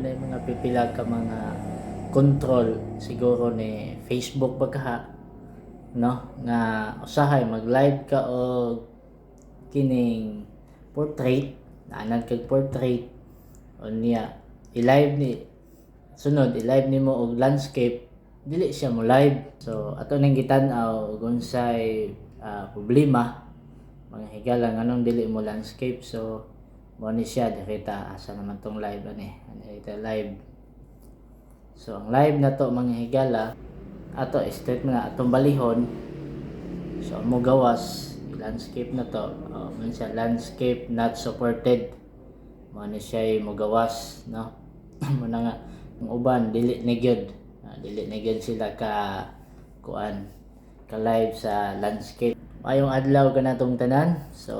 doon ay mga pipila ka mga control siguro ni Facebook baka no nga usahay mag-live ka o kining portrait naanad kag portrait o niya i-live ni sunod i-live nimo og landscape dili siya mo live. So ato ning gitan-aw kung unsay problema mga higala nganong dili mo landscape. So mo ni siya dikita asa naman tong live ani ita live. So ang live na to mga higala ato straight nga atong balihon. So mo gawas landscape na to man siya landscape not supported mo ni siya mo gawas no. Mo na nga ang uban dili na gyud sila ka kuan ka live sa landscape. Mayong adlaw kanatong tanan. So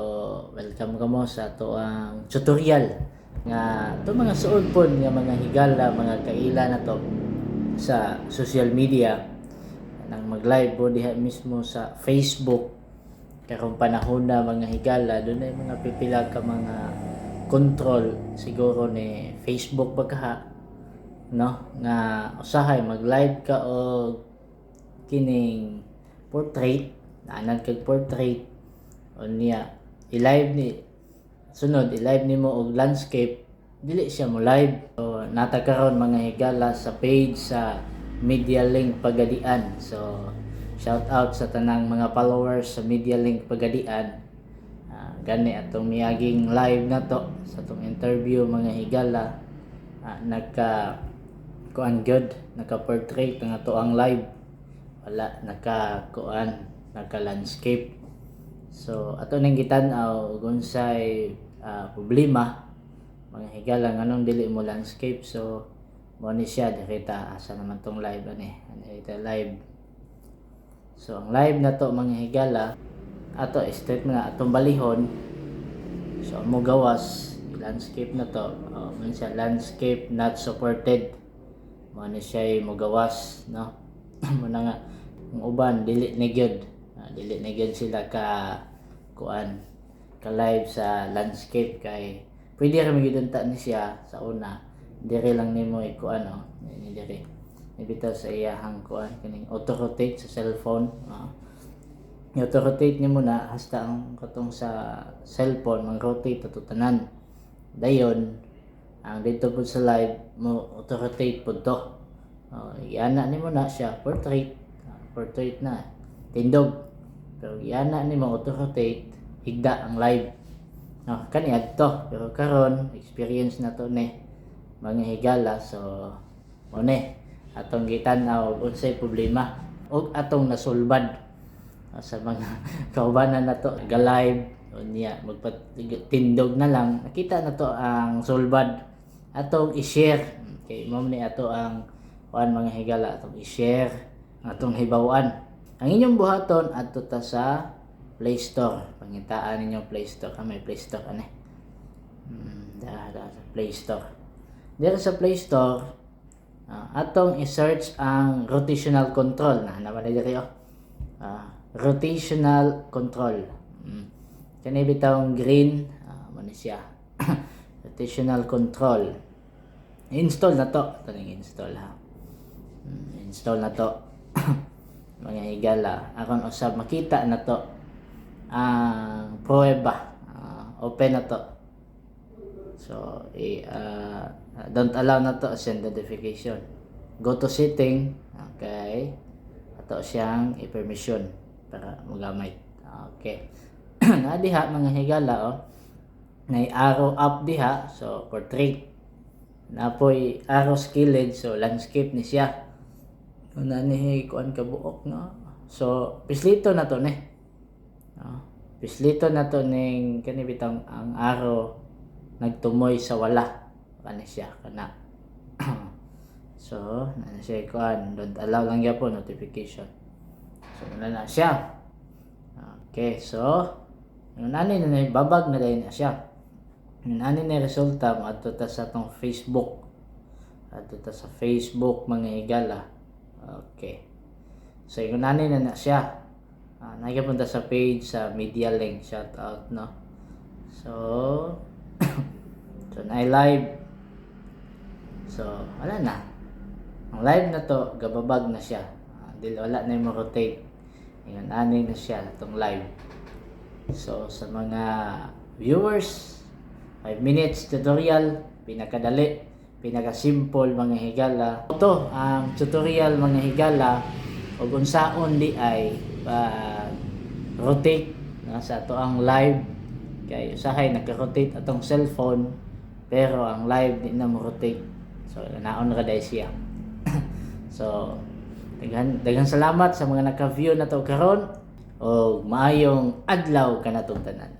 welcome kamo sa ato ang tutorial nga to mga suod pod nga mga higala mga kaila na to sa social media nang mag-live po diha mismo sa Facebook karong panahon na mga higala. Doon ay mga pipila ka mga control siguro ni Facebook baka no nga usahay mag-live ka o kining portrait naanad kag portrait o niya i-live ni sunod i-live nimo og landscape dili siya mo live. So natagkaron mga higala sa page sa Media Link Pagadian. So shout out sa tanang mga followers sa Media Link Pagadian. Gani atong miyaging live na to sa atong interview mga higala. Nagka kuan good naka-portrait nga to ang live wala naka-kuan naka-landscape. So ato ning gitan-aw kung unsay problema mga higala nganong dili mo landscape. So mo ni siya dikita asa naman tong live ani ita live. So ang live na to mga higala ato straight nga atong balihon. So mo gawas landscape na to man siya landscape not supported mo ni siya mo gawas no. Mo na nga ang uban dili na gyud sila ka kuan ka live sa landscape kay pwede ra magidunta ni siya sa una dire lang nimo ikuan ni dire ibitaw sa iyahang kuan kining auto rotate sa cellphone. Auto rotate nimo na hasta ang katong sa cellphone mang rotate ato tanan dayon ang dito po sa live mo auto rotate po to. Iana nimo na siya portrait na tindog pero iana nimo auto rotate higda ang live kani adto. Pero karon experience na to ni mga higala. So mo ni atong gitan-aw unsay problema ug atong nasulbad sa mga kaubanan na to ga live niya magpatindog na lang nakita na to ang sulbad atong i-share. Okay mo ni ato ang kuan mga higala atong i-share atong hibaw-an ang inyong buhaton adto ta sa Play Store. Pangitaan ninyo Play Store may Play Store ani sa Play Store. Dito sa Play Store atong i-search ang rotational control na naman diri rotational control. Kani bitawng green mo ni siya rotational control. Install na to install install na to mga higala aron usab makita na to ang prueba open na to. So don't allow na to send notification. Go to setting. Okay ato siyang i-permission para magamit. Okay na diha mga higala na arrow up diha. So portrait napoy arrow skilled. So landscape ni siya na ni kuan kabuok no. So pislito na to ni pislito na to ning kani bitang ang arrow nagtumoy sa wala kani siya kana. So na siya kuan don't allow lang gyapon notification. So na siya. Okay so nani na babag na dahil na siya. Nani na resulta mo adto ta sa tong Facebook mga higala. Okay so yung nani na siya nagapunta sa page sa Media Link. Shout out no. So so na live So wala na, ang live na to gababag na siya. Dili wala na yung rotate, yun ani na siya itong live. So sa mga viewers, 5 minutes tutorial, pinakadali, pinaka-simple mga higala. Ito ang tutorial mga higala ug unsaon di ay rotate sa ato ang live. Kay usahay nagka-rotate atong cellphone pero ang live di na mo rotate. So naon ra dai siya. So daghang salamat sa mga naka-view na to karon, og maayong adlaw kanatong tanan.